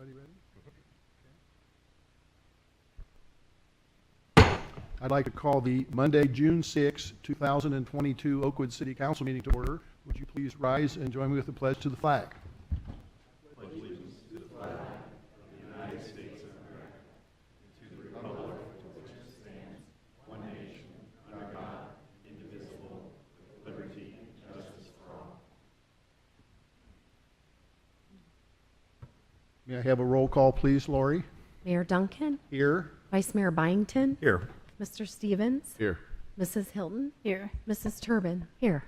Everybody ready? Okay. I'd like to call the Monday, June 6, 2022 Oakwood City Council meeting to order. Would you please rise and join me with the pledge to the flag? Pledge allegiance to the flag of the United States of America and to the republic for which it stands, one nation, under God, indivisible, with liberty and justice for all. May I have a roll call, please, Lori? Mayor Duncan, Here. Vice Mayor Byington, Here. Mr. Stevens, Here. Mrs. Hilton, here, Mrs. Turbin, here.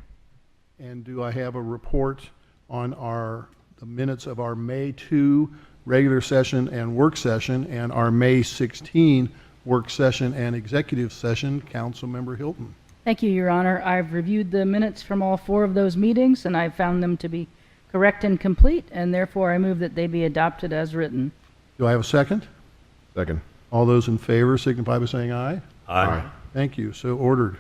And do I have a report on the minutes of our May 2 regular session and work session and our May 16 work session and executive session? Councilmember Hilton. Thank you, Your Honor. I've reviewed the minutes from all 4 of those meetings, and I've found them to be correct and complete, and therefore I move that they be adopted as written. Do I have a second? Second. All those in favor signify by saying aye. Aye. Thank you. So ordered.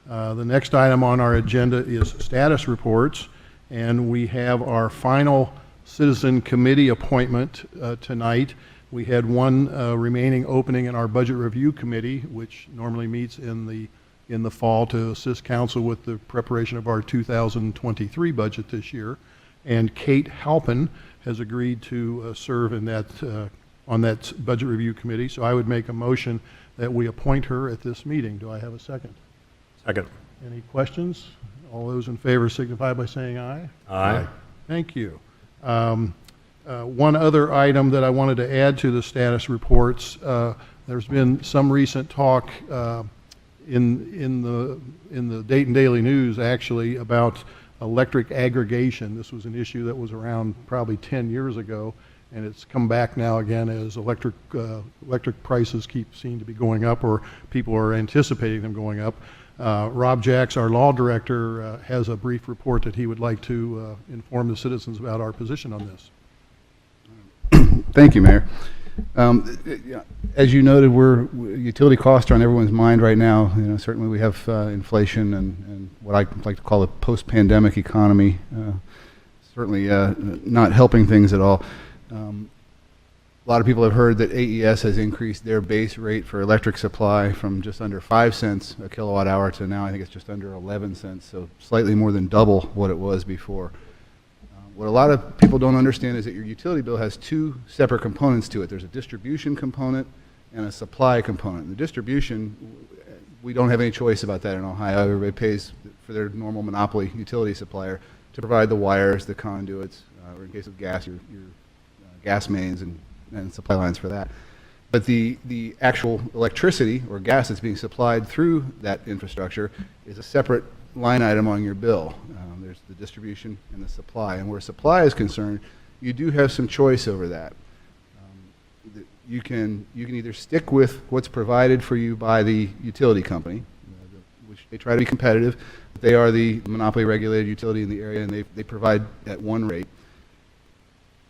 The next item on our agenda is status reports, and we have our final citizen committee appointment tonight. We had one remaining opening in our budget review committee, which normally meets in the fall to assist council with the preparation of our 2023 budget this year. And Kate Halpin has agreed to serve in that on that budget review committee. So I would make a motion that we appoint her at this meeting. Do I have a second? Second. Any questions? All those in favor signify by saying aye. Aye. Thank you. One other item that I wanted to add to the status reports, there's been some recent talk in the Dayton Daily News actually about electric aggregation. This was an issue that was around probably 10 years ago, and it's come back now again as electric prices seem to be going up, or people are anticipating them going up. Rob Jacks, our law director, has a brief report that he would like to inform the citizens about our position on this. Thank you, Mayor. As you noted, utility costs are on everyone's mind right now. You know, certainly we have inflation and what I like to call a post-pandemic economy. Certainly not helping things at all. A lot of people have heard that AES has increased their base rate for electric supply from just under 5 cents a kilowatt hour to now I think it's just under 11 cents, so slightly more than double what it was before. What a lot of people don't understand is that your utility bill has 2 separate components to it. There's a distribution component and a supply component. The distribution, we don't have any choice about that in Ohio. Everybody pays for their normal monopoly utility supplier to provide the wires, the conduits, or in case of gas, your gas mains and supply lines for that. But the actual electricity or gas that's being supplied through that infrastructure is a separate line item on your bill. There's the distribution and the supply. And where supply is concerned, you do have some choice over that. You can either stick with what's provided for you by the utility company, which they try to be competitive. They are the monopoly regulated utility in the area, and they provide at one rate.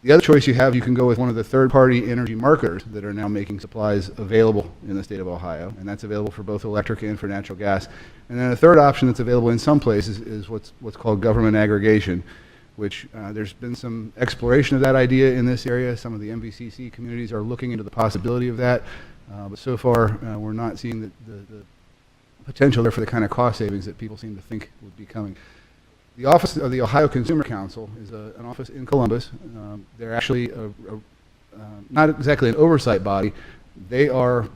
The other choice you have, you can go with one of the third-party energy marketers that are now making supplies available in the state of Ohio, and that's available for both electric and for natural gas. And then a third option that's available in some places is what's called government aggregation, which there's been some exploration of that idea in this area. Some of the MVCC communities are looking into the possibility of that, but so far we're not seeing the potential there for the kind of cost savings that people seem to think would be coming. The Office of the Ohio Consumer Council is an office in Columbus. They're actually not exactly an oversight body. They are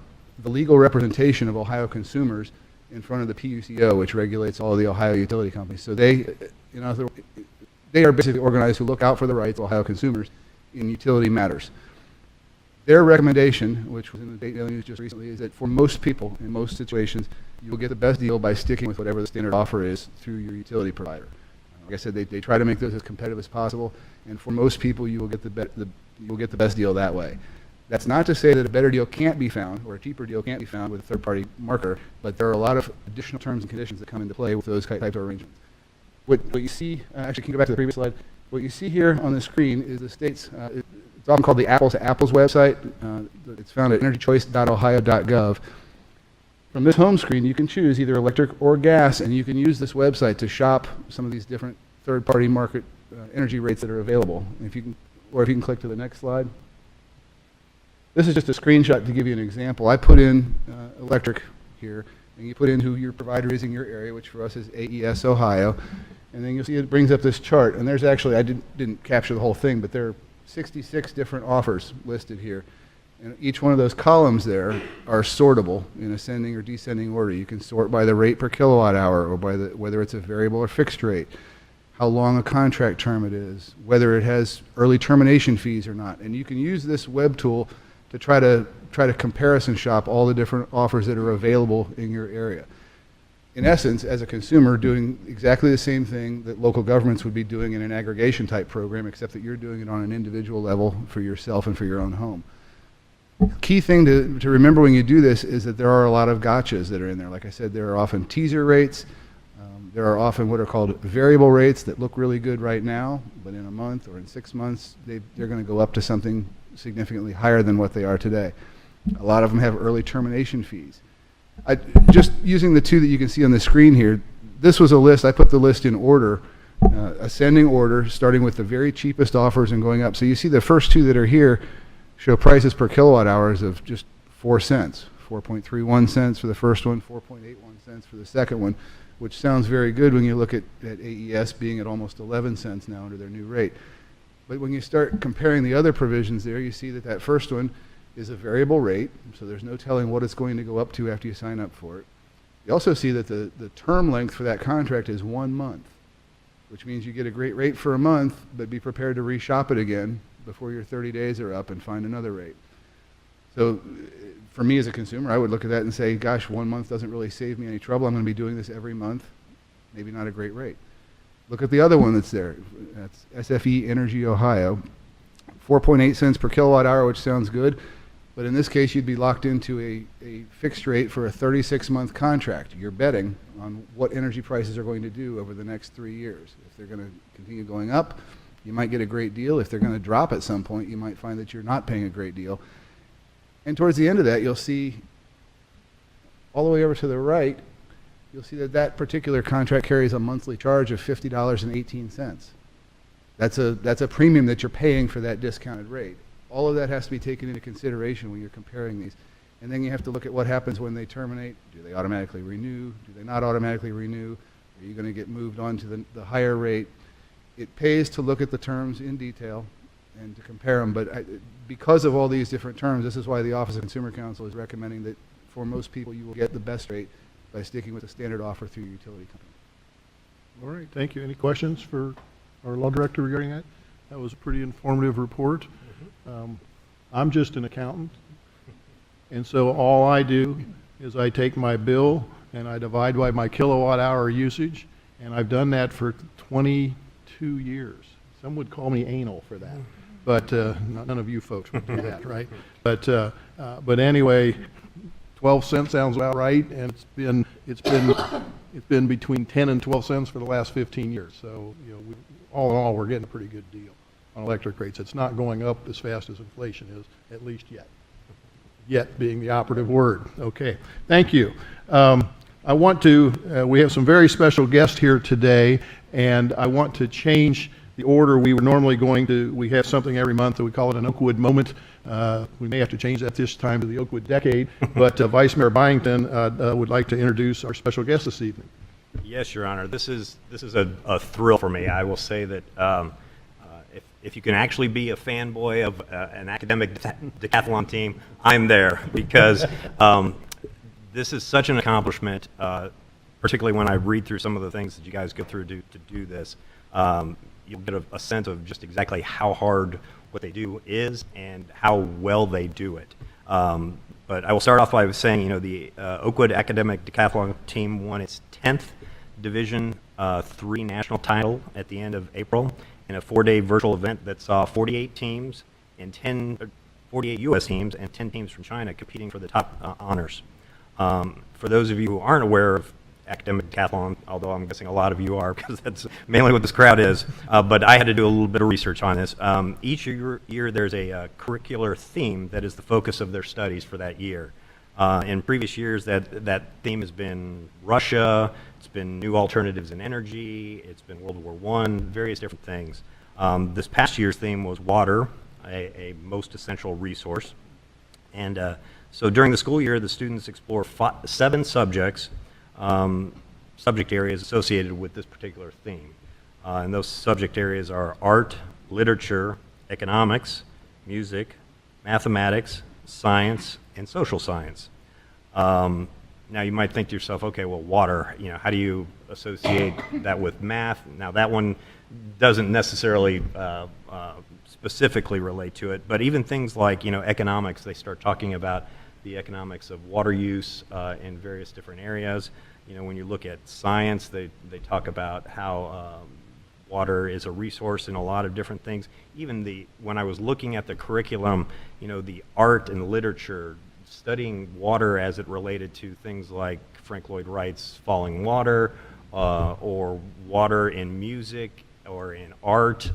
the legal representation of Ohio consumers in front of the PUCO, which regulates all of the Ohio utility companies. So they are basically organized to look out for the rights of Ohio consumers in utility matters. Their recommendation, which was in the Dayton Daily News just recently, is that for most people, in most situations, you will get the best deal by sticking with whatever the standard offer is through your utility provider. Like I said, they try to make those as competitive as possible, and for most people, you will get the best deal that way. That's not to say that a better deal can't be found or a cheaper deal can't be found with a third-party marketer, but there are a lot of additional terms and conditions that come into play with those types of arrangements. What you see, actually, can you go back to the previous slide? What you see here on the screen is the state's, it's often called the Apples to Apples website. It's found at energychoice.ohio.gov. From this home screen, you can choose either electric or gas, and you can use this website to shop some of these different third-party market energy rates that are available. If you can click to the next slide. This is just a screenshot to give you an example. I put in electric here, and you put in who your provider is in your area, which for us is AES Ohio, and then you'll see it brings up this chart. And there's actually, I didn't capture the whole thing, but there are 66 different offers listed here. And each one of those columns there are sortable in ascending or descending order. You can sort by the rate per kilowatt hour, or by whether it's a variable or fixed rate, how long a contract term it is, whether it has early termination fees or not. And you can use this web tool to try to comparison shop all the different offers that are available in your area. In essence, as a consumer, doing exactly the same thing that local governments would be doing in an aggregation type program, except that you're doing it on an individual level for yourself and for your own home. Key thing to remember when you do this is that there are a lot of gotchas that are in there. Like I said, there are often teaser rates. There are often what are called variable rates that look really good right now, but in a month or in 6 months, they're going to go up to something significantly higher than what they are today. A lot of them have early termination fees. Just using the two that you can see on the screen here, this was a list. I put the list in order, ascending order, starting with the very cheapest offers and going up. So you see the first two that are here show prices per kilowatt hours of just 4 cents, 4.31 cents for the first one, 4.81 cents for the second one, which sounds very good when you look at AES being at almost 11 cents now under their new rate. But when you start comparing the other provisions there, you see that first one is a variable rate, so there's no telling what it's going to go up to after you sign up for it. You also see that the term length for that contract is 1 month, which means you get a great rate for a month, but be prepared to reshop it again before your 30 days are up and find another rate. So for me as a consumer, I would look at that and say, gosh, 1 month doesn't really save me any trouble. I'm going to be doing this every month. Maybe not a great rate. Look at the other one that's there. That's SFE Energy Ohio. 4.8 cents per kilowatt hour, which sounds good. But in this case, you'd be locked into a fixed rate for a 36-month contract. You're betting on what energy prices are going to do over the next 3 years. If they're going to continue going up, you might get a great deal. If they're going to drop at some point, you might find that you're not paying a great deal. And towards the end of that, you'll see all the way over to the right, you'll see that particular contract carries a monthly charge of $50.18. That's a premium that you're paying for that discounted rate. All of that has to be taken into consideration when you're comparing these. And then you have to look at what happens when they terminate. Do they automatically renew? Do they not automatically renew? Are you going to get moved on to the higher rate? It pays to look at the terms in detail and to compare them. But because of all these different terms, this is why the Office of Consumer Counsel is recommending that for most people you will get the best rate by sticking with the standard offer through your utility company. All right, thank you. Any questions for our law director regarding that? That was a pretty informative report. I'm just an accountant, and so all I do is I take my bill and I divide by my kilowatt hour usage, and I've done that for 22 years. Some would call me anal for that, but none of you folks would do that, right? But anyway, 12 cents sounds about right, and it's been between 10 and 12 cents for the last 15 years. So all in all, we're getting a pretty good deal on electric rates. It's not going up as fast as inflation is, at least yet. Yet being the operative word. Okay, thank you. I want to, we have some very special guests here today, and I want to change the order we were normally going to. We have something every month that we call it an Oakwood moment. We may have to change that this time to the Oakwood decade, but Vice Mayor Byington would like to introduce our special guest this evening. Yes, Your Honor. This is a thrill for me. I will say that if you can actually be a fanboy of an academic decathlon team, I'm there, because this is such an accomplishment, particularly when I read through some of the things that you guys go through to do this. You'll get a sense of just exactly how hard what they do is and how well they do it. But I will start off by saying, the Oakwood Academic Decathlon team won its 10th Division III national title at the end of April in a 4-day virtual event that saw 48 teams and 48 U.S. teams and 10 teams from China competing for the top honors. For those of you who aren't aware of academic decathlon, although I'm guessing a lot of you are, because that's mainly what this crowd is, but I had to do a little bit of research on this. Each year there's a curricular theme that is the focus of their studies for that year. In previous years, that theme has been Russia, it's been new alternatives in energy, it's been World War I, various different things. This past year's theme was water, a most essential resource. And so during the school year, the students explore 7 subjects, subject areas associated with this particular theme. And those subject areas are art, literature, economics, music, mathematics, science, and social science. Now you might think to yourself, okay, well, water, how do you associate that with math? Now that one doesn't necessarily specifically relate to it, but even things like, economics, they start talking about the economics of water use in various different areas. When you look at science, they talk about how water is a resource in a lot of different things. Even when I was looking at the curriculum, the art and literature, studying water as it related to things like Frank Lloyd Wright's Falling Water, or water in music, or in art,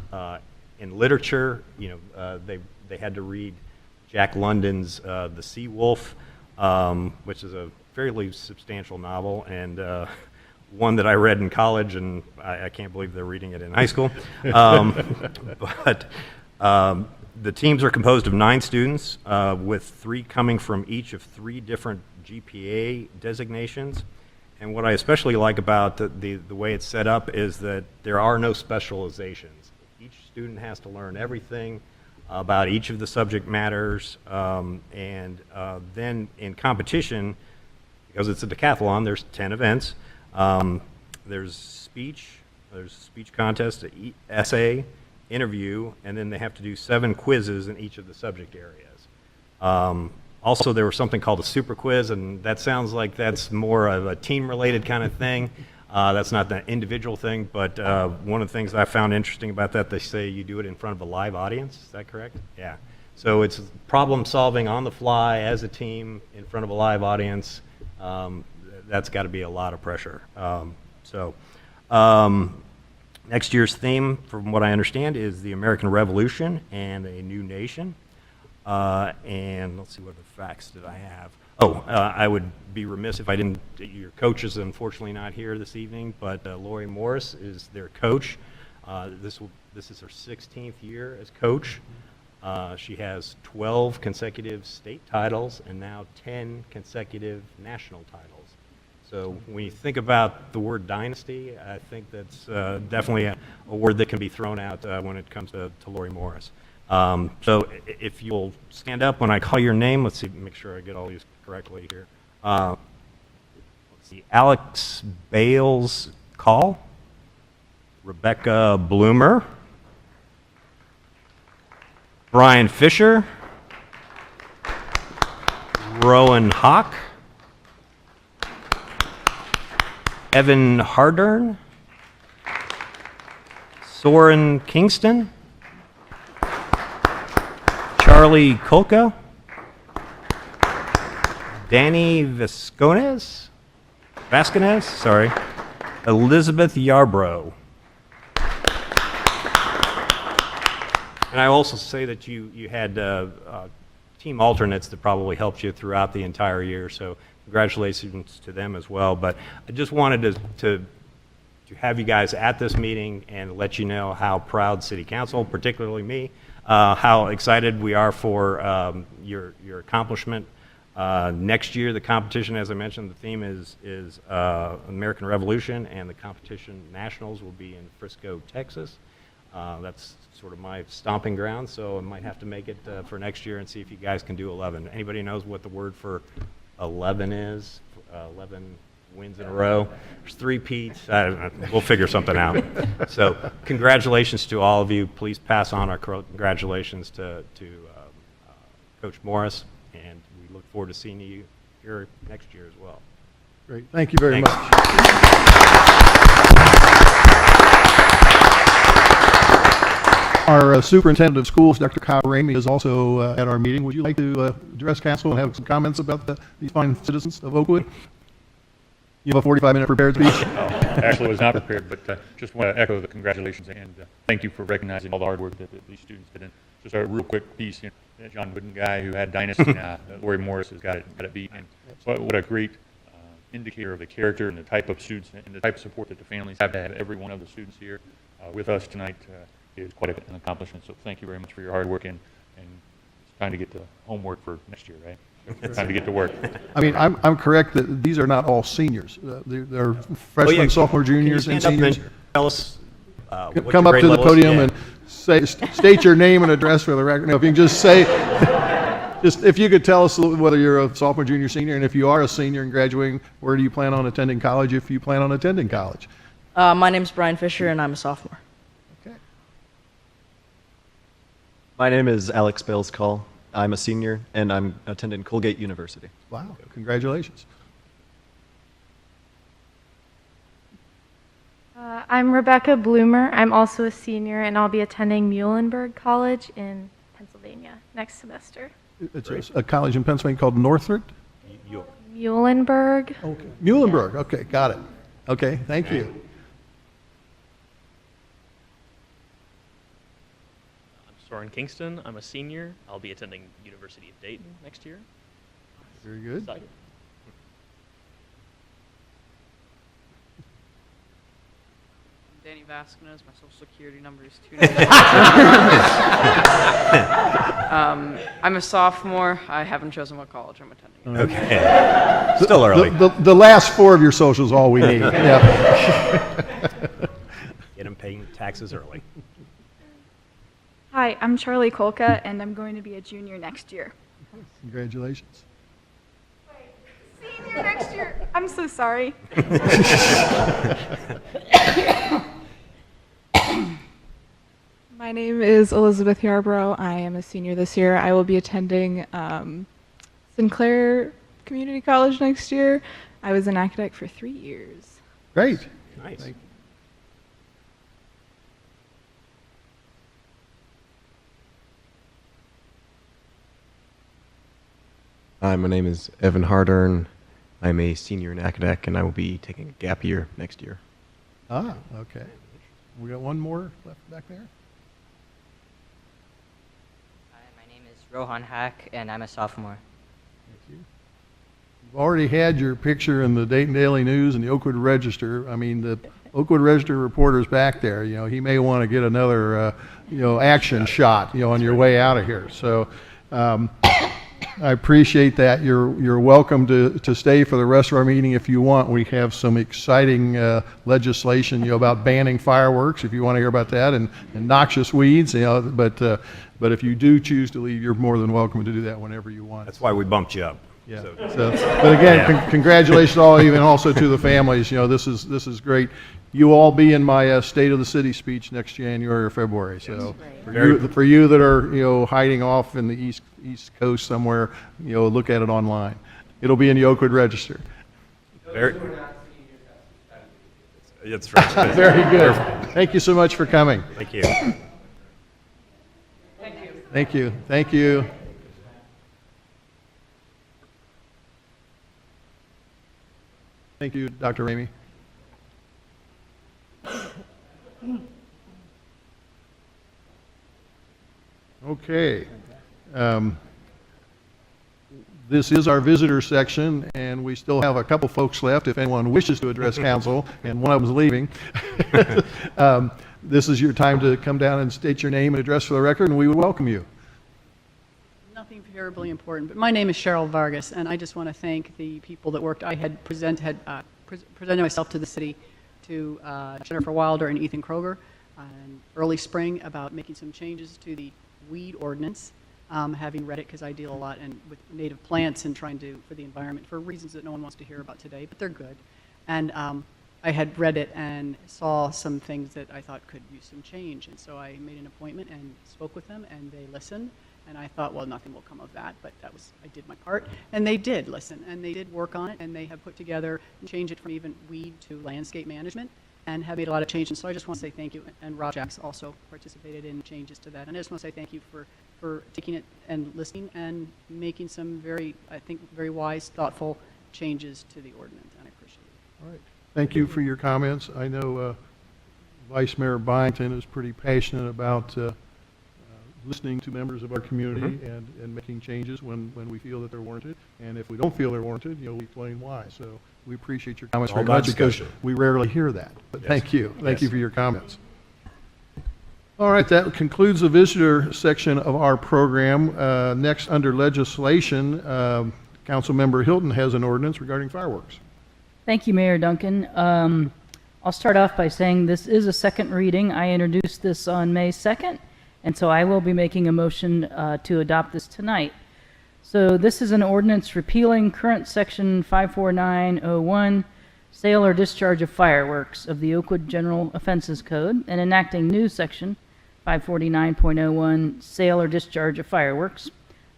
in literature. They had to read Jack London's The Sea Wolf, which is a fairly substantial novel, and one that I read in college, and I can't believe they're reading it in high school. But the teams are composed of 9 students, with 3 coming from each of 3 different GPA designations. And what I especially like about the way it's set up is that there are no specializations. Each student has to learn everything about each of the subject matters, and then in competition, because it's a decathlon, there's 10 events. There's speech contest, essay, interview, and then they have to do 7 quizzes in each of the subject areas. Also, there was something called a super quiz, and that sounds like that's more of a team-related kind of thing. That's not the individual thing, but one of the things I found interesting about that, they say you do it in front of a live audience. Is that correct? Yeah. So it's problem solving on the fly as a team in front of a live audience. That's got to be a lot of pressure. Next year's theme, from what I understand, is the American Revolution and a New Nation. And let's see, what other facts did I have? I would be remiss if I didn't. Your coach is unfortunately not here this evening, but Lori Morris is their coach. This is her 16th year as coach. She has 12 consecutive state titles and now 10 consecutive national titles. So when you think about the word dynasty, I think that's definitely a word that can be thrown out when it comes to Lori Morris. So if you'll stand up when I call your name, let's see, make sure I get all these correctly here. Let's see, Alex Bales Call, Rebecca Bloomer, Brian Fisher, Rowan Hawk, Evan Hardern, Soren Kingston, Charlie Kolka, Danny Vasconez, Elizabeth Yarbrough. And I also say that you had team alternates that probably helped you throughout the entire year, so congratulations to them as well. But I just wanted to have you guys at this meeting and let you know how proud City Council, particularly me, how excited we are for your accomplishment. Next year, the competition, as I mentioned, the theme is American Revolution, and the competition nationals will be in Frisco, Texas. That's sort of my stomping ground, so I might have to make it for next year and see if you guys can do 11. Anybody knows what the word for 11 is? 11 wins in a row. There's 3 Pete's. We'll figure something out. So congratulations to all of you. Please pass on our congratulations to Coach Morris, and we look forward to seeing you here next year as well. Great. Thank you very Thanks. much. Our superintendent of schools, Dr. Kyle Ramey, is also at our meeting. Would you like to address council and have some comments about these fine citizens of Oakwood? You have a 45-minute prepared speech? Actually, was not prepared, but just want to echo the congratulations and thank you for recognizing all the hard work that these students did. And just a real quick piece, John Wooden guy who had Dynasty, Lori Morris has got it beat. And so what a great indicator of the character and the type of students and the type of support that the families have to have every one of the students here with us tonight is quite an accomplishment. So thank you very much for your hard work and Time to get to homework for next year, right? Time to get to work. I mean, I'm correct that these are not all seniors. They're freshmen, Oh, yeah. sophomore, Can you juniors, and stand up and seniors. Tell us what Come your up grade to the level is? podium Yeah. and state your name and address for the record. No, if you can just say, just if you could tell us whether you're a sophomore, junior, senior, and if you are a senior and graduating, where do you plan on attending college if you plan on attending college? My name's Brian Fisher, and I'm a sophomore. Okay. My name is Alex Balescall. I'm a senior, and I'm attending Colgate University. Wow, congratulations. I'm Rebecca Bloomer. I'm also a senior, and I'll be attending Muhlenberg College in Pennsylvania next semester. It's a college in Pennsylvania called Northridge? Muhlenberg. Okay. Muhlenberg, okay, got it. Okay, thank you. I'm Soren Kingston. I'm a senior. I'll be attending University of Dayton next year. Very good. Excited. Danny Vasquez. My social security number is 2. I'm a sophomore. I haven't chosen what college I'm attending. Okay. Still early. The last four of your socials, all we need. Yeah. Get them paying taxes early. Hi, I'm Charlie Kolka, and I'm going to be a junior next year. Congratulations. Senior next year. I'm so sorry. My name is Elizabeth Yarbrough. I am a senior this year. I will be attending Sinclair Community College next year. I was an academic for 3 years. Great. Nice. Thank you. Hi, my name is Evan Hardern. I'm a senior in academic, and I will be taking a gap year next year. Ah, okay. We got one more left back there? Hi, my name is Rohan Hack, and I'm a sophomore. Thank you. You've already had your picture in the Dayton Daily News and the Oakwood Register. I mean, the Oakwood Register reporter's back there. You know, he may want to get another, action shot, on your way out of here. So, I appreciate that. You're welcome to stay for the rest of our meeting if you want. We have some exciting legislation, about banning fireworks, if you want to hear about that, and noxious weeds. But if you do choose to leave, you're more than welcome to do that whenever you want. That's why we bumped you up. Yeah. So- But again, congratulations to all of you, and also to the families. This is great. You all be in my State of the City speech next January or February. So for you that are hiding off in the East Coast somewhere, look at it online. It'll be in the Oakwood Register. Very, that's right. Very good. Thank you so much for coming. Thank you. Thank you. Thank you. Thank you, Dr. Ramey. Okay. This is our visitor section, and we still have a couple folks left if anyone wishes to address council, and one of them's leaving. This is your time to come down and state your name and address for the record, and we would welcome you. Nothing terribly important, but my name is Cheryl Vargas, and I just want to thank the people that worked. I had presented myself to the city, to Jennifer Wilder and Ethan Kroger in early spring about making some changes to the weed ordinance. Having read it, because I deal a lot with native plants and trying to, for the environment, for reasons that no one wants to hear about today, but they're good. And I had read it and saw some things that I thought could use some change. And so I made an appointment and spoke with them, and they listened. And I thought, well, nothing will come of that, but I did my part. And they did listen, and they did work on it, and they have put together and changed it from even weed to landscape management, and have made a lot of changes. So I just want to say thank you. And Rob Jacks also participated in changes to that. And I just want to say thank you for taking it and listening and making some very wise, thoughtful changes to the ordinance, and I appreciate it. All right. Thank you for your comments. I know Vice Mayor Byington is pretty passionate about listening to members of our community and making changes when we feel that they're warranted. And if we don't feel they're warranted, we explain why. So we appreciate your comments very much because we rarely hear that. But thank you. Thank you for your comments. All right, that concludes the visitor section of our program. Next, under legislation, Councilmember Hilton has an ordinance regarding fireworks. Thank you, Mayor Duncan. I'll start off by saying this is a second reading. I introduced this on May 2nd, and so I will be making a motion to adopt this tonight. So this is an ordinance repealing current section 54901, sale or discharge of fireworks of the Oakwood General Offenses Code, and enacting new section 549.01, sale or discharge of fireworks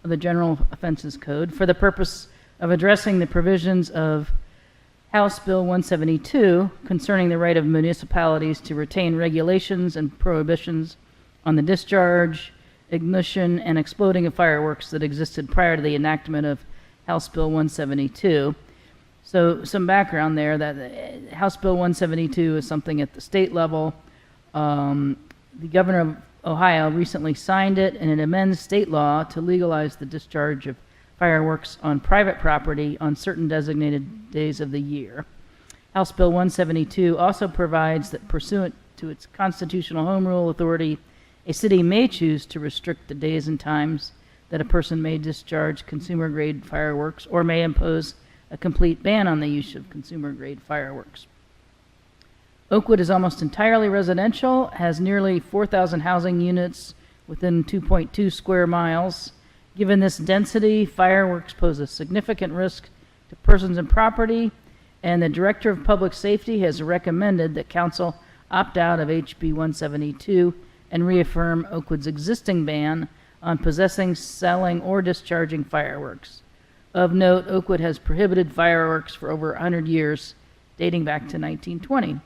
of the General Offenses Code for the purpose of addressing the provisions of House Bill 172 concerning the right of municipalities to retain regulations and prohibitions on the discharge, ignition, and exploding of fireworks that existed prior to the enactment of House Bill 172. So some background there, that House Bill 172 is something at the state level. The governor of Ohio recently signed it, and it amends state law to legalize the discharge of fireworks on private property on certain designated days of the year. House Bill 172 also provides that pursuant to its constitutional home rule authority, a city may choose to restrict the days and times that a person may discharge consumer-grade fireworks or may impose a complete ban on the use of consumer-grade fireworks. Oakwood is almost entirely residential, has nearly 4,000 housing units within 2.2 square miles. Given this density, fireworks pose a significant risk to persons and property, and the Director of Public Safety has recommended that Council opt out of HB 172 and reaffirm Oakwood's existing ban on possessing, selling, or discharging fireworks. Of note, Oakwood has prohibited fireworks for over 100 years, dating back to 1920.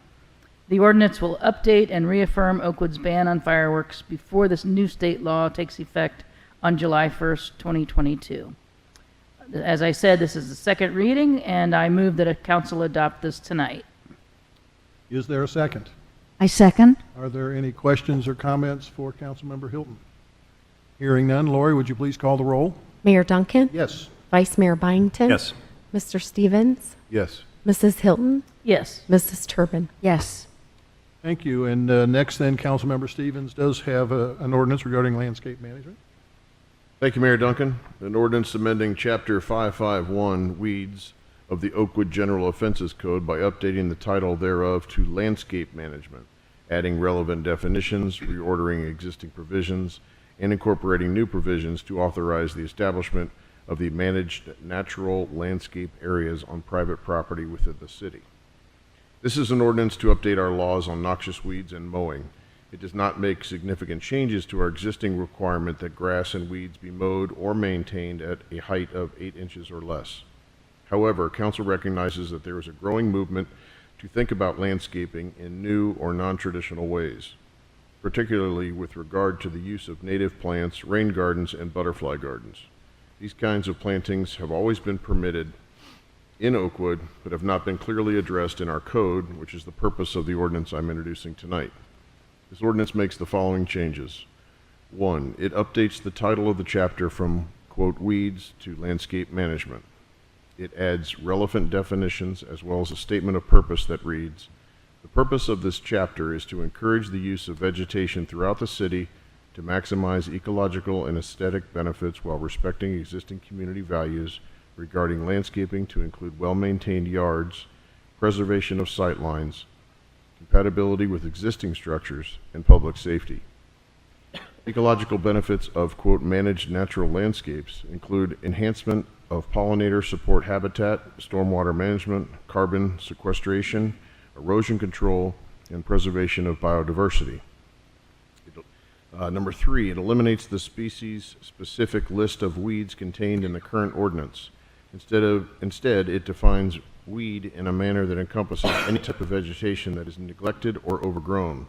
The ordinance will update and reaffirm Oakwood's ban on fireworks before this new state law takes effect on July 1st, 2022. As I said, this is the second reading, and I move that a council adopt this tonight. Is there a second? I second. Are there any questions or comments for Councilmember Hilton? Hearing none, Lori, would you please call the roll? Mayor Duncan? Yes. Vice Mayor Byington? Yes. Mr. Stevens? Yes. Mrs. Hilton? Yes. Mrs. Turbin? Yes. Thank you. And next then, Councilmember Stevens does have an ordinance regarding landscape management. Thank you, Mayor Duncan. An ordinance amending Chapter 551, Weeds, of the Oakwood General Offenses Code by updating the title thereof to Landscape Management, adding relevant definitions, reordering existing provisions, and incorporating new provisions to authorize the establishment of the managed natural landscape areas on private property within the city. This is an ordinance to update our laws on noxious weeds and mowing. It does not make significant changes to our existing requirement that grass and weeds be mowed or maintained at a height of 8 inches or less. However, Council recognizes that there is a growing movement to think about landscaping in new or non-traditional ways, particularly with regard to the use of native plants, rain gardens, and butterfly gardens. These kinds of plantings have always been permitted in Oakwood, but have not been clearly addressed in our code, which is the purpose of the ordinance I'm introducing tonight. This ordinance makes the following changes. 1, it updates the title of the chapter from, quote, weeds to landscape management. It adds relevant definitions as well as a statement of purpose that reads, the purpose of this chapter is to encourage the use of vegetation throughout the city to maximize ecological and aesthetic benefits while respecting existing community values regarding landscaping to include well-maintained yards, preservation of sightlines, compatibility with existing structures, and public safety. Ecological benefits of, quote, managed natural landscapes include enhancement of pollinator support habitat, stormwater management, carbon sequestration, erosion control, and preservation of biodiversity. Number 3, it eliminates the species-specific list of weeds contained in the current ordinance. Instead, it defines weed in a manner that encompasses any type of vegetation that is neglected or overgrown.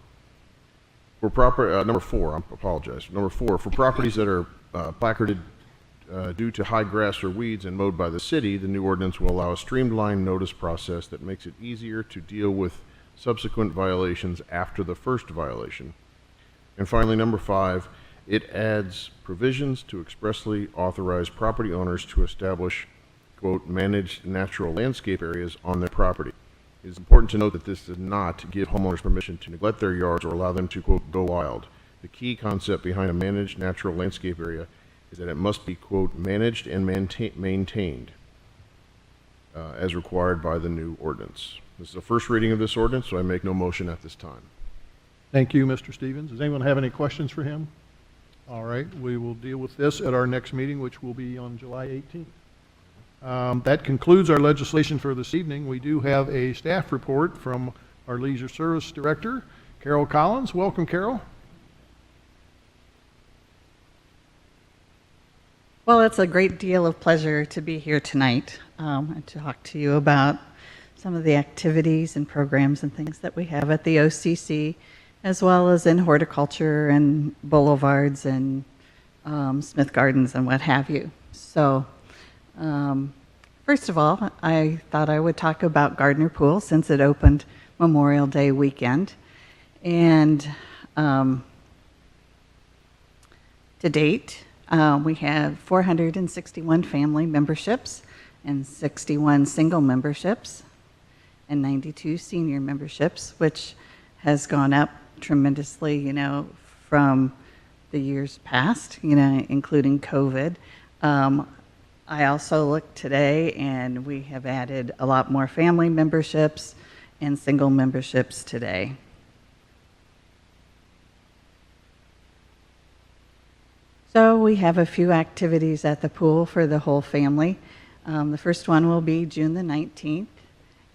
Number 4, for properties that are placarded due to high grass or weeds and mowed by the city, the new ordinance will allow a streamlined notice process that makes it easier to deal with subsequent violations after the first violation. And finally, number 5, it adds provisions to expressly authorize property owners to establish, quote, managed natural landscape areas on their property. It is important to note that this does not give homeowners permission to neglect their yards or allow them to, quote, go wild. The key concept behind a managed natural landscape area is that it must be, quote, managed and maintained as required by the new ordinance. This is the first reading of this ordinance, so I make no motion at this time. Thank you, Mr. Stevens. Does anyone have any questions for him? All right, we will deal with this at our next meeting, which will be on July 18th. That concludes our legislation for this evening. We do have a staff report from our Leisure Service Director, Carol Collins. Welcome, Carol. Well, it's a great deal of pleasure to be here tonight and to talk to you about some of the activities and programs and things that we have at the OCC, as well as in horticulture and boulevards and Smith Gardens and what have you. So, first of all, I thought I would talk about Gardner Pool since it opened Memorial Day weekend. And to date, we have 461 family memberships and 61 single memberships and 92 senior memberships, which has gone up tremendously, you know, from the years past, you know, including COVID. I also looked today and we have added a lot more family memberships and single memberships today. So we have a few activities at the pool for the whole family. The first one will be June the 19th,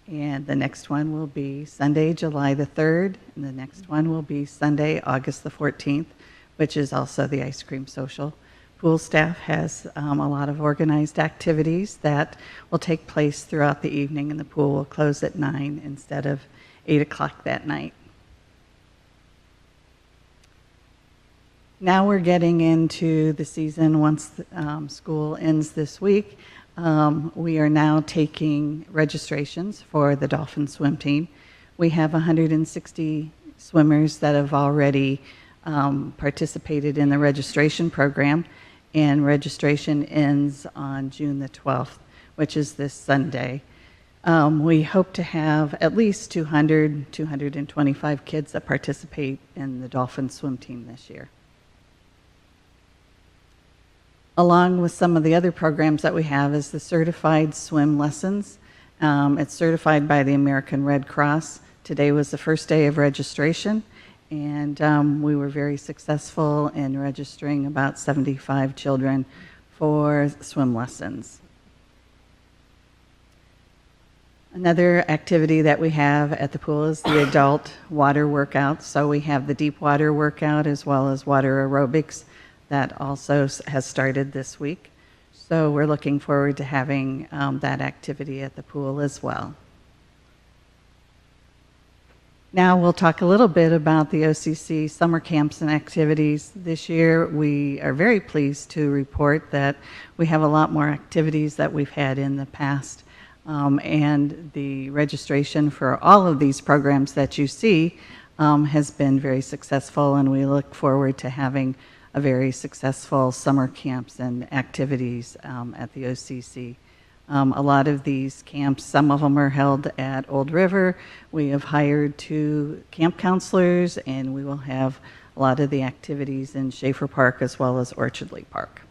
and the next one will be Sunday, July the 3rd, and the next one will be Sunday, August the 14th, which is also the ice cream social. Pool staff has a lot of organized activities that will take place throughout the evening, and the pool will close at 9 instead of 8 o'clock that night. Now we're getting into the season once school ends this week. We are now taking registrations for the Dolphin swim team. We have 160 swimmers that have already participated in the registration program, and registration ends on June the 12th, which is this Sunday. We hope to have at least 225 kids that participate in the Dolphin swim team this year. Along with some of the other programs that we have is the certified swim lessons. It's certified by the American Red Cross. Today was the first day of registration, and we were very successful in registering about 75 children for swim lessons. Another activity that we have at the pool is the adult water workout. So we have the deep water workout as well as water aerobics. That also has started this week. So we're looking forward to having that activity at the pool as well. Now we'll talk a little bit about the OCC summer camps and activities. This year we are very pleased to report that we have a lot more activities that we've had in the past. And the registration for all of these programs that you see has been very successful, and we look forward to having a very successful summer camps and activities at the OCC. A lot of these camps, some of them are held at Old River. We have hired 2 camp counselors, and we will have a lot of the activities in Schaefer Park as well as Orchardly Park.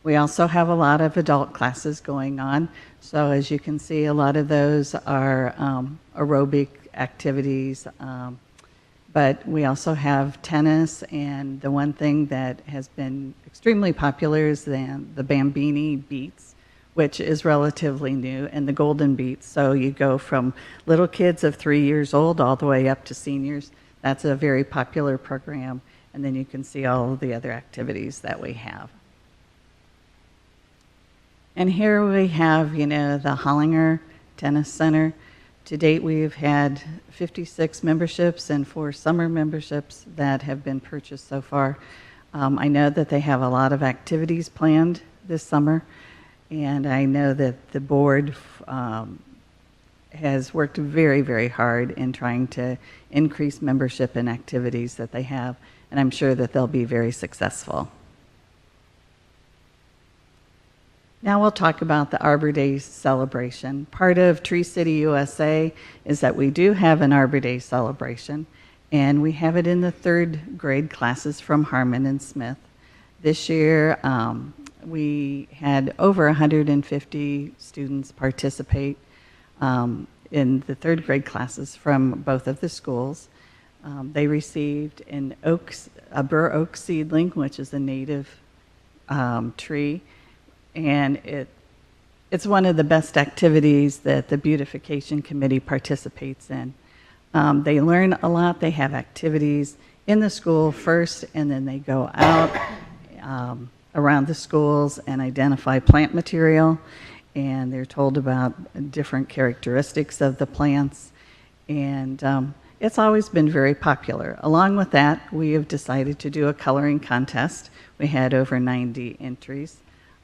We also have a lot of adult classes going on. So as you can see, a lot of those are aerobic activities, but we also have tennis, and the one thing that has been extremely popular is the Bambini Beats, which is relatively new, and the Golden Beats. So you go from little kids of 3 years old all the way up to seniors. That's a very popular program, and then you can see all of the other activities that we have. And here we have, you know, the Hollinger Tennis Center. To date, we've had 56 memberships and 4 summer memberships that have been purchased so far. I know that they have a lot of activities planned this summer, and I know that the board has worked very, very hard in trying to increase membership and activities that they have, and I'm sure that they'll be very successful. Now we'll talk about the Arbor Day celebration. Part of Tree City USA is that we do have an Arbor Day celebration, And we have it in the third grade classes from Harmon and Smith. This year, we had over 150 students participate in the third grade classes from both of the schools. They received a bur oak seedling, which is a native tree, and it's one of the best activities that the beautification committee participates in. They learn a lot. They have activities in the school first, and then they go out around the schools and identify plant material, and they're told about different characteristics of the plants, and it's always been very popular. Along with that, we have decided to do a coloring contest. We had over 90 entries,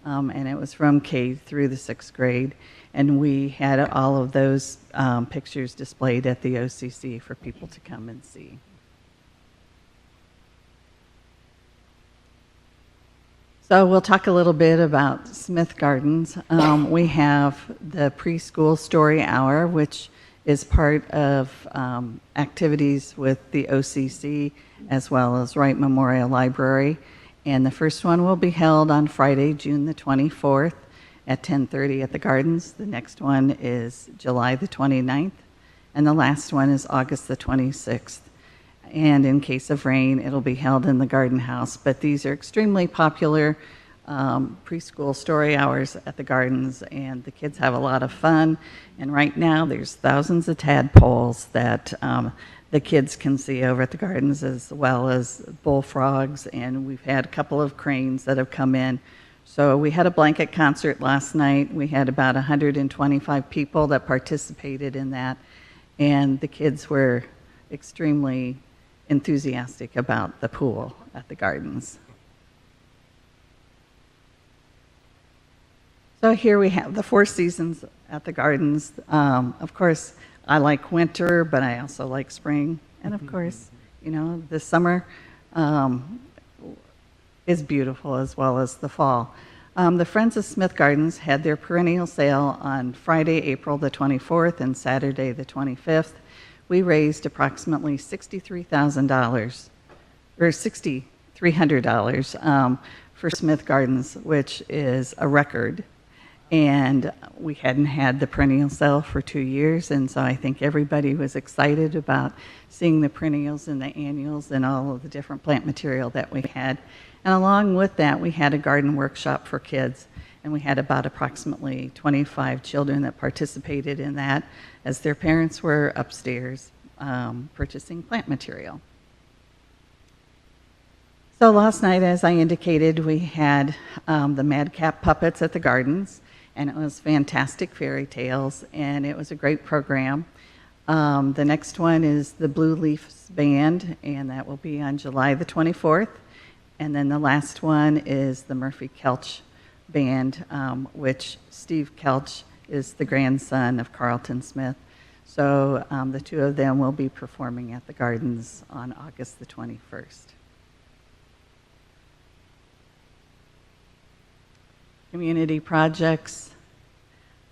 and it was from K through the 6th grade, and we had all of those pictures displayed at the OCC for people to come and see. So we'll talk a little bit about Smith Gardens. We have the preschool story hour, which is part of activities with the OCC as well as Wright Memorial Library. And the first one will be held on Friday, June the 24th at 10:30 at the Gardens. The next one is July the 29th, and the last one is August the 26th. And in case of rain, it'll be held in the Garden House. But these are extremely popular preschool story hours at the Gardens, and the kids have a lot of fun. And right now, there's thousands of tadpoles that the kids can see over at the Gardens, as well as bullfrogs, and we've had a couple of cranes that have come in. So we had a blanket concert last night. We had about 125 people that participated in that, and the kids were extremely enthusiastic about the pool at the Gardens. So here we have the 4 seasons at the Gardens. Of course, I like winter, but I also like spring. And of course, you know, the summer is beautiful, as well as the fall. The Friends of Smith Gardens had their perennial sale on Friday, April the 24th and Saturday the 25th. We raised approximately $63,000, or $6,300 for Smith Gardens, which is a record. And we hadn't had the perennial sale for 2 years, and so I think everybody was excited about seeing the perennials and the annuals and all of the different plant material that we had. And along with that, we had a garden workshop for kids, and we had about approximately 25 children that participated in that, as their parents were upstairs purchasing plant material. So last night, as I indicated, we had the Madcap Puppets at the Gardens, and it was fantastic fairy tales, and it was a great program. The next one is the Blue Leafs Band, and that will be on July the 24th. And then the last one is the Murphy Kelch Band, which Steve Kelch is the grandson of Carlton Smith. So the two of them will be performing at the Gardens on August the 21st. Community projects,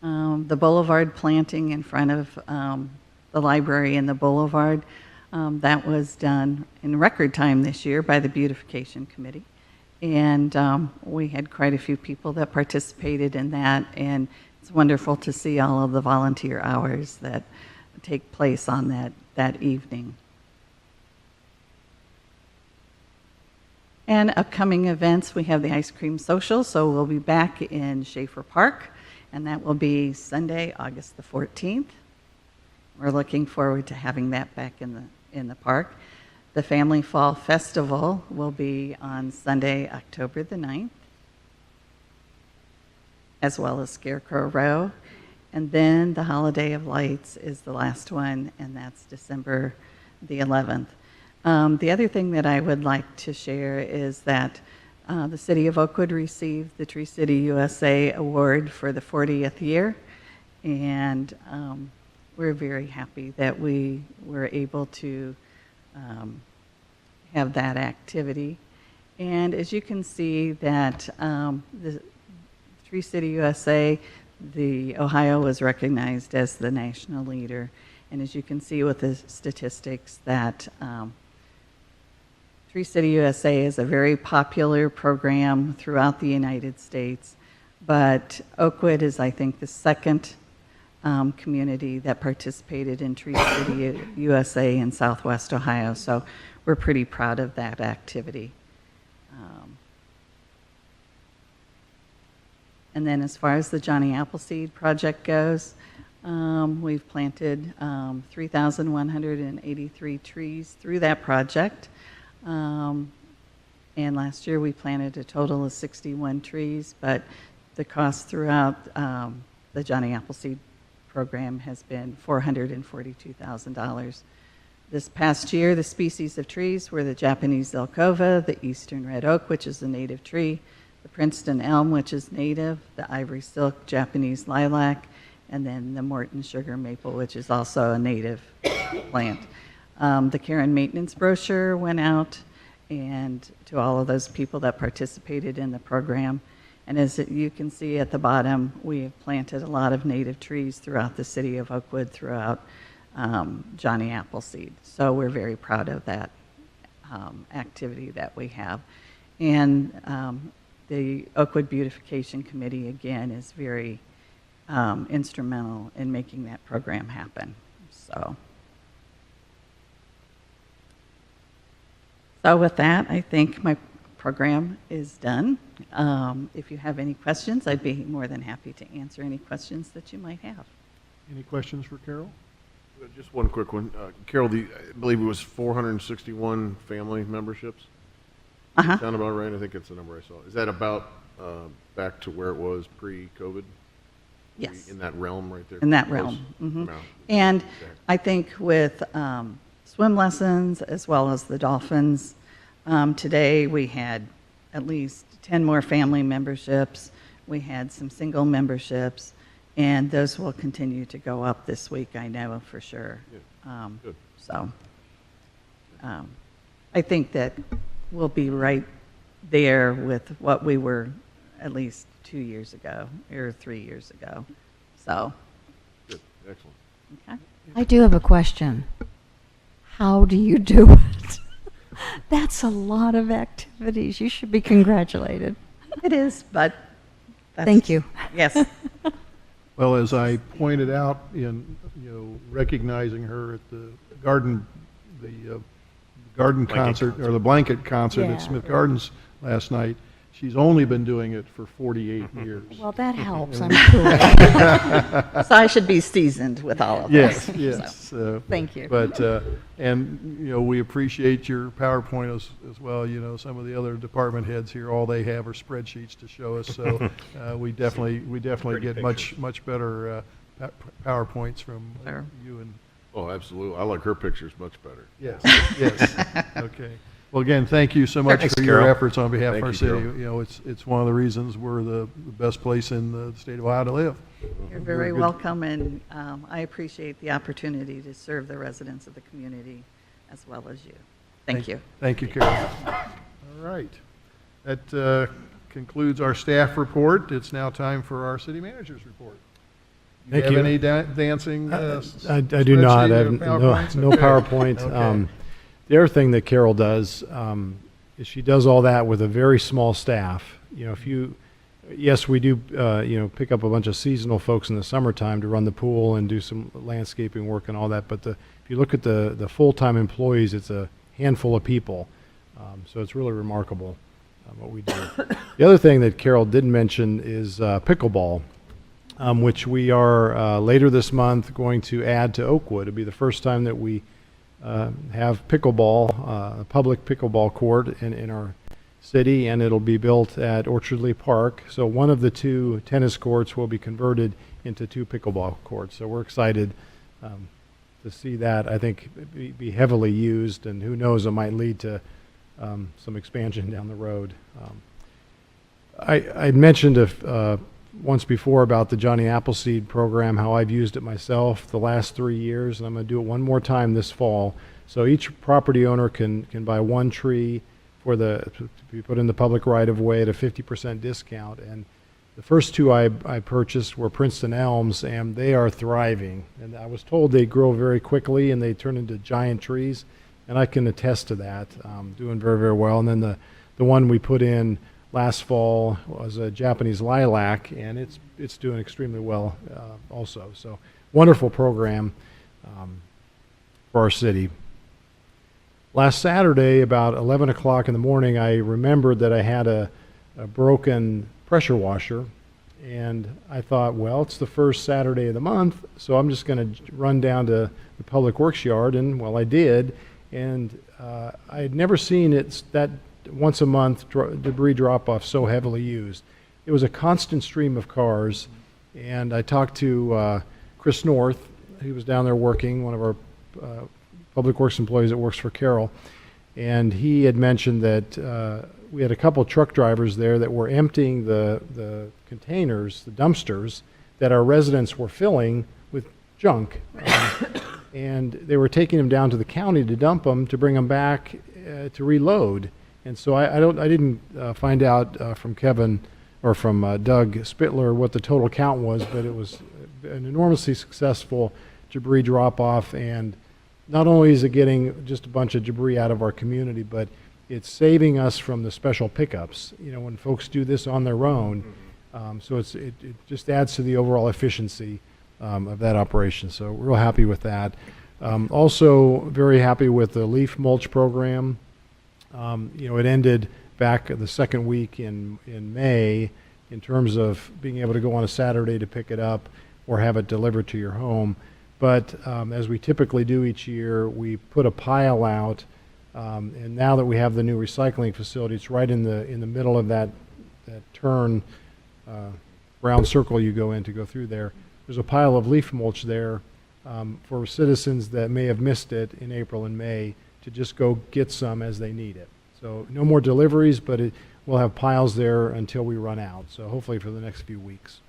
the boulevard planting in front of the library and the boulevard, that was done in record time this year by the beautification committee, and we had quite a few people that participated in that, and it's wonderful to see all of the volunteer hours that take place on that evening. And upcoming events, we have the ice cream social, so we'll be back in Schaefer Park, and that will be Sunday, August the 14th. We're looking forward to having that back in the park. The Family Fall Festival will be on Sunday, October the 9th, as well as Scarecrow Row. And then the Holiday of Lights is the last one, and that's December the 11th. The other thing that I would like to share is that the City of Oakwood received the Tree City USA Award for the 40th year, and we're very happy that we were able to have that activity. And as you can see that the Tree City USA, the Ohio was recognized as the national leader, And as you can see with the statistics, that Tree City USA is a very popular program throughout the United States, but Oakwood is, I think, the second community that participated in Tree City USA in Southwest Ohio. So we're pretty proud of that activity. And then as far as the Johnny Appleseed project goes, we've planted 3,183 trees through that project. And last year we planted a total of 61 trees, but the cost throughout the Johnny Appleseed program has been $442,000. This past year, the species of trees were the Japanese Zelkova, the eastern red oak, which is a native tree, the Princeton elm, which is native, the ivory silk Japanese lilac, and then the Morton sugar maple, which is also a native plant. The care and maintenance brochure went out and to all of those people that participated in the program. And as you can see at the bottom, we have planted a lot of native trees throughout the city of Oakwood, throughout Johnny Appleseed. So we're very proud of that activity that we have. And the Oakwood Beautification Committee, again, is very instrumental in making that program happen. So with that, I think my program is done. If you have any questions, I'd be more than happy to answer any questions that you might have. Any questions for Carol? Just one quick one. Carol, I believe it was 461 family memberships? Sound about right? I think it's the number I saw. Is that about back to where it was pre-COVID? Yes. In that realm right there? In that realm. And I think with swim lessons as well as the dolphins, today we had at least 10 more family memberships. We had some single memberships, and those will continue to go up this week, I know for sure. Good. So I think that we'll be right there with what we were at least 2 years ago or 3 years ago. So. Good. Excellent. Okay. I do have a question. How do you do it? That's a lot of activities. You should be congratulated. It is, but thank you. Yes. Well, as I pointed out in, recognizing her at the garden concert, or the blanket concert at Smith Gardens last night, she's only been doing it for 48 years. Well, that helps, I'm sure. So I should be seasoned with all of this. Yes. So, thank you. But, we appreciate your PowerPoint as well. Some of the other department heads here, all they have are spreadsheets to show us. So we definitely get much better PowerPoints from you and. Oh, absolutely. I like her pictures much better. Yes. Okay. Well, again, thank you so much for your efforts on behalf of our city. It's one of the reasons we're the best place in the state of Ohio to live. You're very welcome, and I appreciate the opportunity to serve the residents of the community as well as you. Thank you. Thank you, Carol. All right. That concludes our staff report. It's now time for our city manager's report. Thank you. You Have any dancing? I do not. I have no PowerPoint. Okay. The other thing that Carol does is she does all that with a very small staff. Yes, we do, pick up a bunch of seasonal folks in the summertime to run the pool and do some landscaping work and all that. But if you look at the full-time employees, it's a handful of people. So it's really remarkable what we do. The other thing that Carol didn't mention is pickleball, which we are later this month going to add to Oakwood. It'll be the first time that we have pickleball, a public pickleball court in our city, and it'll be built at Orchardley Park. So one of the two tennis courts will be converted into two pickleball courts. So we're excited to see that. I think be heavily used, and who knows, it might lead to some expansion down the road. I mentioned once before about the Johnny Appleseed program, how I've used it myself the last 3 years, and I'm going to do it one more time this fall. So each property owner can buy one tree to be put in the public right-of-way at a 50% discount, and The first two I purchased were Princeton elms, and they are thriving. And I was told they grow very quickly and they turn into giant trees, and I can attest to that. Doing very, very well. And then the one we put in last fall was a Japanese lilac, and it's doing extremely well also. So wonderful program for our city. Last Saturday, about 11 o'clock in the morning, I remembered that I had a broken pressure washer, and I thought, well, it's the first Saturday of the month, so I'm just going to run down to the Public Works yard, and well, I did, and I had never seen that once a month debris drop-off so heavily used. It was a constant stream of cars, and I talked to Chris North. He was down there working, one of our Public Works employees that works for Carroll, and he had mentioned that we had a couple truck drivers there that were emptying the containers, the dumpsters, that our residents were filling with junk. And they were taking them down to the county to dump them, to bring them back to reload. And so I didn't find out from Kevin or from Doug Spittler what the total count was, but it was an enormously successful debris drop-off. And not only is it getting just a bunch of debris out of our community, but it's saving us from the special pickups, you know, when folks do this on their own. So it just adds to the overall efficiency of that operation. So we're real happy with that. Also very happy with the leaf mulch program. You know, it ended back the second week in May in terms of being able to go on a Saturday to pick it up or have it delivered to your home. But as we typically do each year, we put a pile out. And now that we have the new recycling facility, it's right in the middle of that turn, round circle you go in to go through there. There's a pile of leaf mulch there for citizens that may have missed it in April and May to just go get some as they need it. So no more deliveries, but we'll have piles there until we run out. So hopefully for the next few weeks.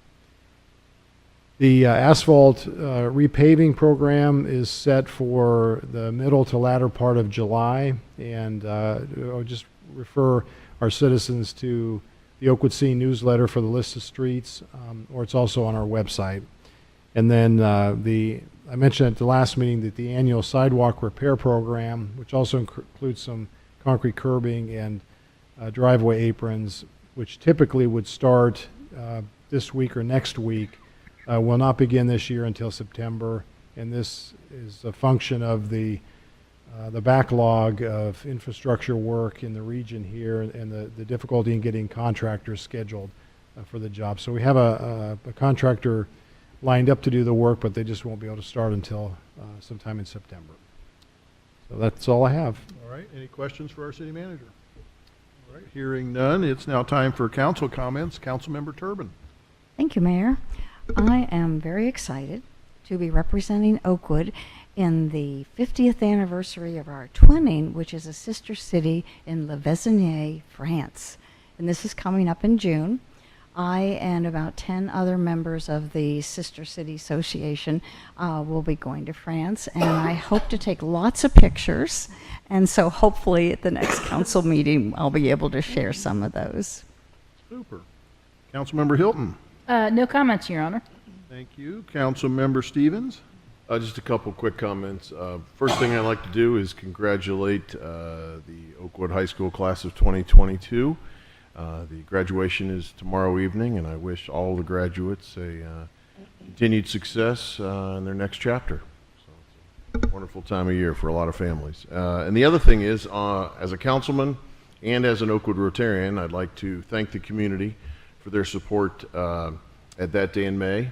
The asphalt repaving program is set for the middle to latter part of July, and I'll just refer our citizens to the Oakwood Scene newsletter for the list of streets, or it's also on our website. And then I mentioned at the last meeting that the annual sidewalk repair program, which also includes some concrete curbing and driveway aprons, which typically would start this week or next week, will not begin this year until September, and this is a function of the backlog of infrastructure work in the region here and the difficulty in getting contractors scheduled for the job. So we have a contractor lined up to do the work, but they just won't be able to start until sometime in September. So that's all I have. All right. Any questions for our city manager? All right. Hearing none, it's now time for council comments. Councilmember Turbin. Thank you, Mayor. I am very excited to be representing Oakwood in the 50th anniversary of our twinning, which is a sister city in Le Vézinier, France. And this is coming up in June. I and about 10 other members of the Sister City Association will be going to France, and I hope to take lots of pictures. And so hopefully at the next council meeting, I'll be able to share some of those. Super. Councilmember Hilton. No comments, Your Honor. Thank you. Councilmember Stevens. Just a couple quick comments. First thing I'd like to do is congratulate the Oakwood High School class of 2022. The graduation is tomorrow evening, and I wish all the graduates a continued success in their next chapter. So it's a wonderful time of year for a lot of families. And the other thing is, as a councilman and as an Oakwood Rotarian, I'd like to thank the community for their support at that day in May.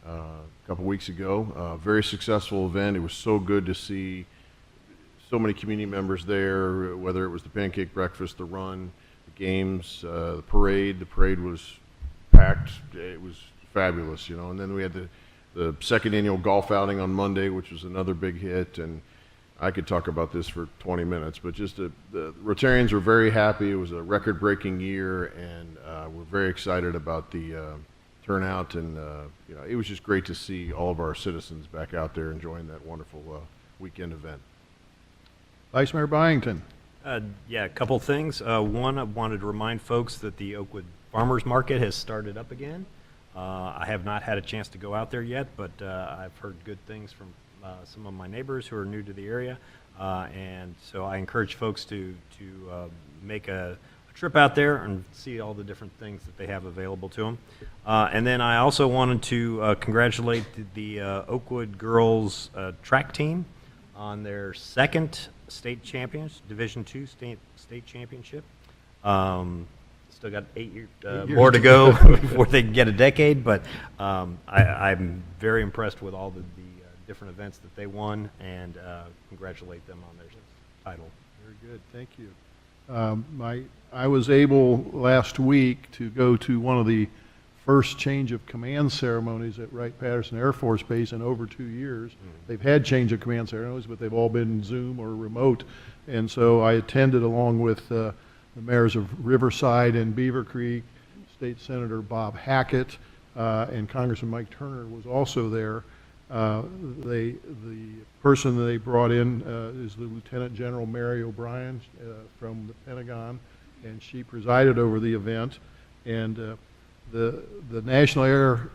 A couple weeks ago. Very successful event. It was so good to see so many community members there, whether it was the pancake breakfast, the run, the games, the parade. The parade was packed. It was fabulous, you know. And then we had the second annual golf outing on Monday, which was another big hit. And I could talk about this for 20 minutes, but just the Rotarians were very happy. It was a record-breaking year, and we're very excited about the turnout, and you know, it was just great to see all of our citizens back out there enjoying that wonderful weekend event. Vice Mayor Byington. Yeah, a couple things. One, I wanted to remind folks that the Oakwood farmers market has started up again. I have not had a chance to go out there yet, but I've heard good things from some of my neighbors who are new to the area, and so I encourage folks to make a trip out there and see all the different things that they have available to them. And then I also wanted to congratulate the Oakwood girls track team on their second state champions, Division II state championship. Still got 8 years more to go before they can get a decade, but I'm very impressed with all the different events that they won, and congratulate them on their title. Very good, thank you. I was able last week to go to one of the first change of command ceremonies at Wright-Patterson Air Force Base in over 2 years. They've had change of command ceremonies, but they've all been Zoom or remote, and so I attended along with the mayors of Riverside and Beaver Creek, State Senator Bob Hackett, and Congressman Mike Turner was also there. The person that they brought in is the Lieutenant General Mary O'Brien from the Pentagon, and she presided over the event. And the National Air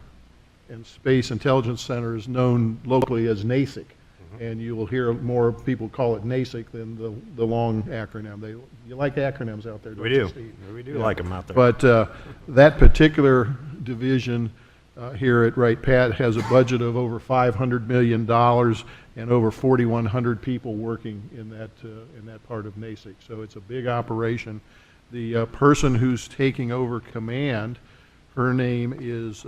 and Space Intelligence Center is known locally as NASIC, and you will hear more people call it NASIC than the long acronym. You like acronyms out there, don't you, Steve? We do like them out there. But that particular division here at Wright-Pat has a budget of over $500 million and over 4,100 people working in that part of NASIC. So it's a big operation. The person who's taking over command, her name is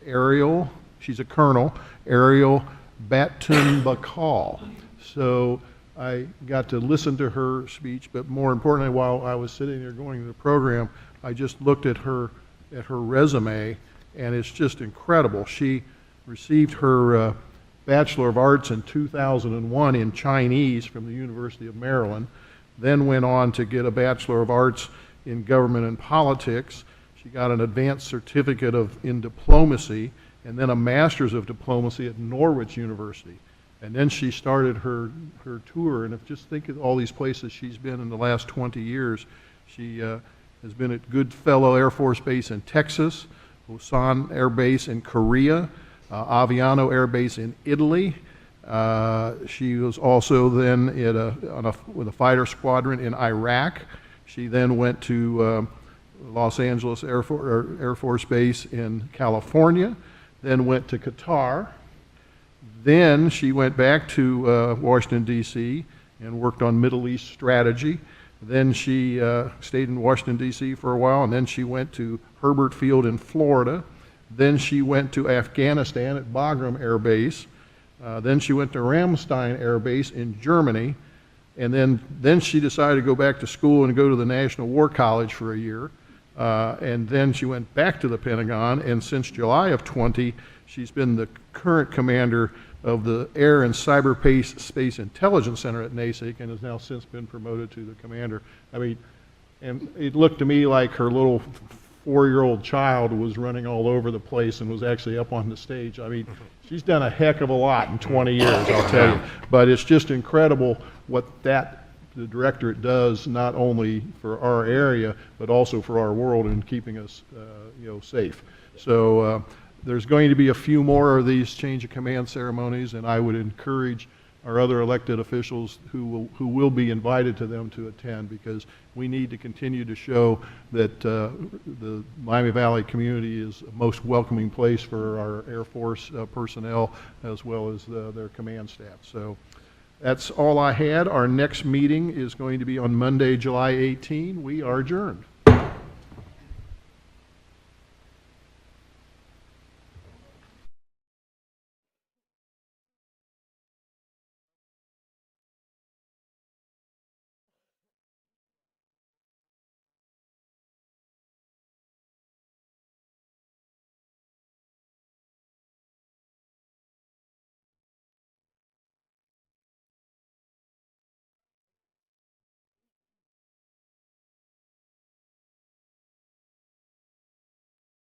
Ariel. She's a colonel, Ariel Batun Bakal. So I got to listen to her speech, but more importantly, while I was sitting there going to the program, I just looked at her resume, and it's just incredible. She received her Bachelor of Arts in 2001 in Chinese from the University of Maryland, then went on to get a Bachelor of Arts in Government and Politics. She got an advanced certificate in diplomacy, and then a Master's of Diplomacy at Norwich University. And then she started her tour, and if just think of all these places she's been in the last 20 years. She has been at Goodfellow Air Force Base in Texas, Osan Air Base in Korea, Aviano Air Base in Italy. She was also then with a fighter squadron in Iraq. She then went to Los Angeles Air Force Base in California, then went to Qatar. Then she went back to Washington, D.C. and worked on Middle East strategy. Then she stayed in Washington, D.C. for a while, and then she went to Herbert Field in Florida. Then she went to Afghanistan at Bagram Air Base. Then she went to Ramstein Air Base in Germany. And then she decided to go back to school and go to the National War College for a year. And then she went back to the Pentagon, and since July of 20, she's been the current commander of the Air and Cyberspace Intelligence Center at NASIC, and has now since been promoted to the commander. I mean, and it looked to me like her little 4-year-old child was running all over the place and was actually up on the stage. I mean, she's done a heck of a lot in 20 years, I'll tell you. But it's just incredible what the directorate does, not only for our area, but also for our world and keeping us safe. So there's going to be a few more of these change of command ceremonies, and I would encourage our other elected officials who will be invited to them to attend, because we need to continue to show that the Miami Valley community is a most welcoming place for our Air Force personnel as well as their command staff. So that's all I had. Our next meeting is going to be on Monday, July 18. We are adjourned.